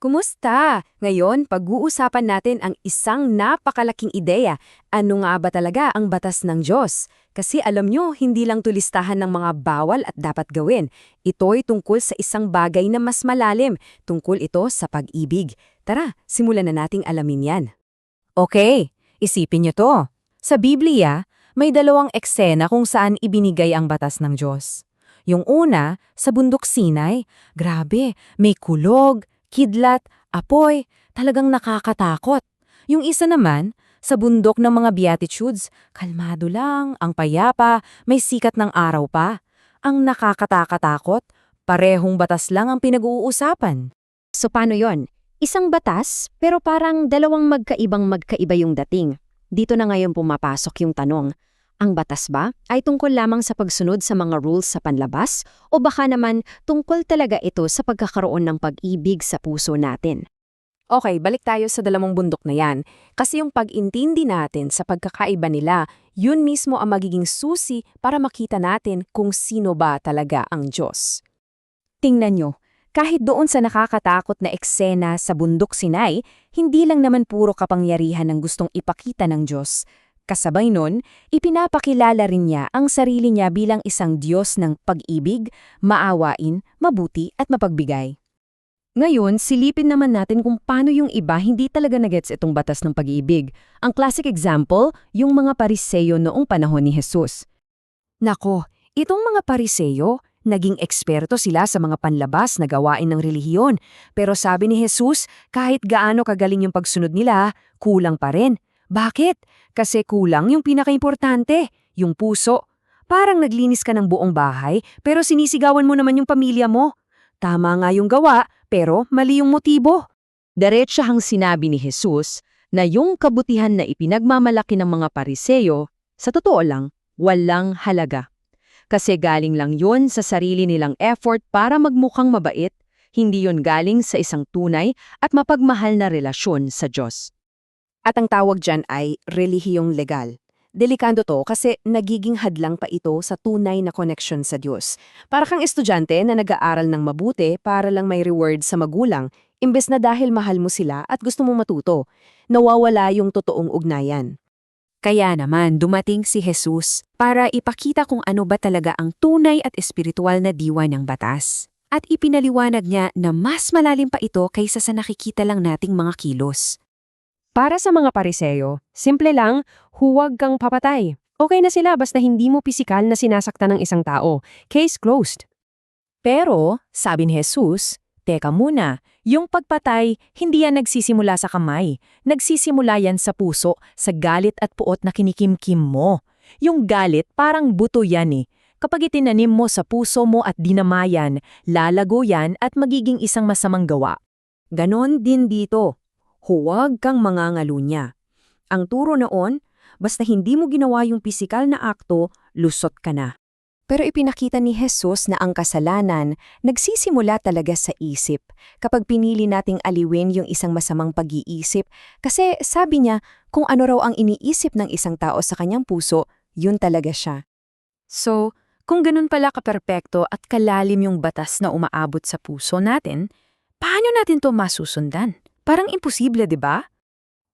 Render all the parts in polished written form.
Kumusta? Ngayon, pag-uusapan natin ang isang napakalaking ideya. Ano nga ba talaga ang batas ng Diyos? Kasi alam nyo, hindi lang tulistahan ng mga bawal at dapat gawin. Ito'y tungkol sa isang bagay na mas malalim. Tungkol ito sa pag-ibig. Tara, simulan na nating alamin yan. Okay, isipin niyo to. Sa Biblia, may dalawang eksena kung saan ibinigay ang batas ng Diyos. Yung una, sa bundok Sinai, grabe, may kulog, kidlat, apoy, talagang nakakatakot. Yung isa naman, sa bundok ng mga Beatitudes, kalmado lang, ang payapa, may sikat ng araw pa. Ang nakakatakatakot, parehong batas lang ang pinag-uusapan. So paano yon? Isang batas, pero parang dalawang magkaiba yung dating. Dito na ngayon pumapasok yung tanong, ang batas ba ay tungkol lamang sa pagsunod sa mga rules sa panlabas o baka naman tungkol talaga ito sa pagkakaroon ng pag-ibig sa puso natin? Okay, balik tayo sa dalawang bundok na yan. Kasi yung pag-intindi natin sa pagkakaiba nila, yun mismo ang magiging susi para makita natin kung sino ba talaga ang Diyos. Tingnan nyo, kahit doon sa nakakatakot na eksena sa bundok Sinai, hindi lang naman puro kapangyarihan ang gustong ipakita ng Diyos. Kasabay nun, ipinapakilala rin niya ang sarili niya bilang isang Diyos ng pag-ibig, maawain, mabuti at mapagbigay. Ngayon, silipin naman natin kung paano yung iba hindi talaga nagets itong batas ng pag-ibig. Ang classic example, yung mga Pariseyo noong panahon ni Jesus. Nako, itong mga Pariseyo, naging eksperto sila sa mga panlabas na gawain ng relihiyon. Pero sabi ni Jesus, kahit gaano kagaling yung pagsunod nila, kulang pa rin. Bakit? Kasi kulang yung pinakaimportante, yung puso. Parang naglinis ka ng buong bahay, pero sinisigawan mo naman yung pamilya mo. Tama nga yung gawa, pero mali yung motibo. Diretsahang sinabi ni Jesus na yung kabutihan na ipinagmamalaki ng mga Pariseyo, sa totoo lang, walang halaga. Kasi galing lang yun sa sarili nilang effort para magmukhang mabait, hindi yun galing sa isang tunay at mapagmahal na relasyon sa Diyos. At ang tawag dyan ay relihiyong legal. Delikado to kasi nagiging hadlang pa ito sa tunay na connection sa Diyos. Para kang estudyante na nag-aaral ng mabuti para lang may reward sa magulang, imbes na dahil mahal mo sila at gusto mo matuto, nawawala yung totoong ugnayan. Kaya naman dumating si Jesus para ipakita kung ano ba talaga ang tunay at espiritual na diwa ng batas. At ipinaliwanag niya na mas malalim pa ito kaysa sa nakikita lang nating mga kilos. Para sa mga Pariseyo, simple lang, huwag kang papatay. Okay na sila basta hindi mo pisikal na sinasaktan ng isang tao. Case closed. Pero, sabi ni Jesus, teka muna, yung pagpatay, hindi yan nagsisimula sa kamay. Nagsisimula yan sa puso, sa galit at puot na kinikimkim mo. Yung galit, parang buto yan eh. Kapag itinanim mo sa puso mo at dinamayan, lalago yan at magiging isang masamang gawa. Ganon din dito. Huwag kang mangangalunya. Ang turo noon, basta hindi mo ginawa yung pisikal na akto, lusot ka na. Pero ipinakita ni Jesus na ang kasalanan nagsisimula talaga sa isip kapag pinili nating aliwin yung isang masamang pag-iisip kasi sabi niya kung ano raw ang iniisip ng isang tao sa kanyang puso, yun talaga siya. So, kung ganun pala kaperpekto at kalalim yung batas na umaabot sa puso natin, paano natin to masusundan? Parang imposible, di ba?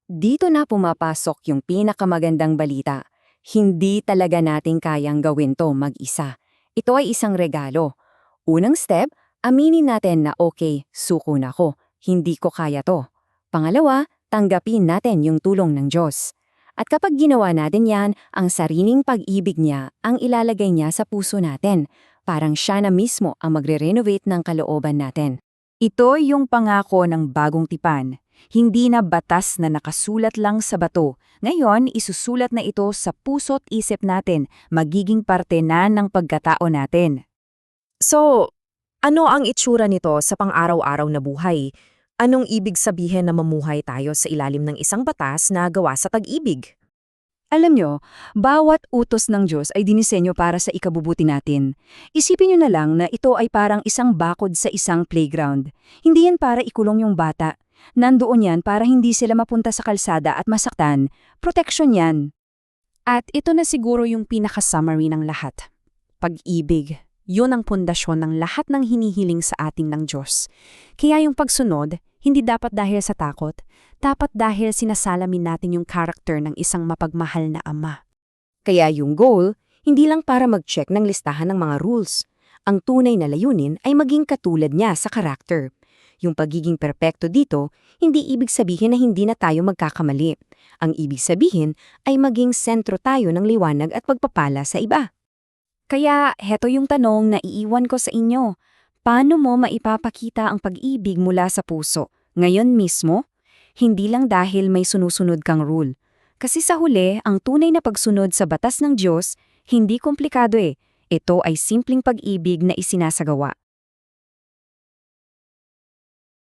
Dito na pumapasok yung pinakamagandang balita. Hindi talaga natin kayang gawin to mag-isa. Ito ay isang regalo. Unang step, aminin natin na okay, suko na ko. Hindi ko kaya to. Pangalawa, tanggapin natin yung tulong ng Diyos. At kapag ginawa natin yan, ang sariling pag-ibig niya ang ilalagay niya sa puso natin. Parang siya na mismo ang magre-renovate ng kalooban natin. Ito yung pangako ng bagong tipan. Hindi na batas na nakasulat lang sa bato. Ngayon, isusulat na ito sa puso't isip natin, magiging parte na ng pagkatao natin. So, ano ang itsura nito sa pang-araw-araw na buhay? Anong ibig sabihin na mamuhay tayo sa ilalim ng isang batas na gawa sa tag-ibig? Alam nyo, bawat utos ng Diyos ay dinisenyo para sa ikabubuti natin. Isipin nyo na lang na ito ay parang isang bakod sa isang playground. Hindi yan para ikulong yung bata. Nandoon yan para hindi sila mapunta sa kalsada at masaktan. Protection yan. At ito na siguro yung pinaka-summary ng lahat. Pag-ibig. Yun ang pundasyon ng lahat ng hinihiling sa ating ng Diyos. Kaya yung pagsunod, Hindi dapat dahil sa takot, dapat dahil sinasalamin natin yung character ng isang mapagmahal na ama. Kaya yung goal, hindi lang para mag-check ng listahan ng mga rules. Ang tunay na layunin ay maging katulad niya sa karakter. Yung pagiging perpekto dito, hindi ibig sabihin na hindi na tayo magkakamali. Ang ibig sabihin ay maging sentro tayo ng liwanag at pagpapala sa iba. Kaya heto yung tanong na iiwan ko sa inyo. Paano mo maipapakita ang pag-ibig mula sa puso? Ngayon mismo? Hindi lang dahil may sunusunod kang rule. Kasi sa huli, ang tunay na pagsunod sa batas ng Diyos, hindi komplikado eh. Ito ay simpleng pag-ibig na isinasagawa.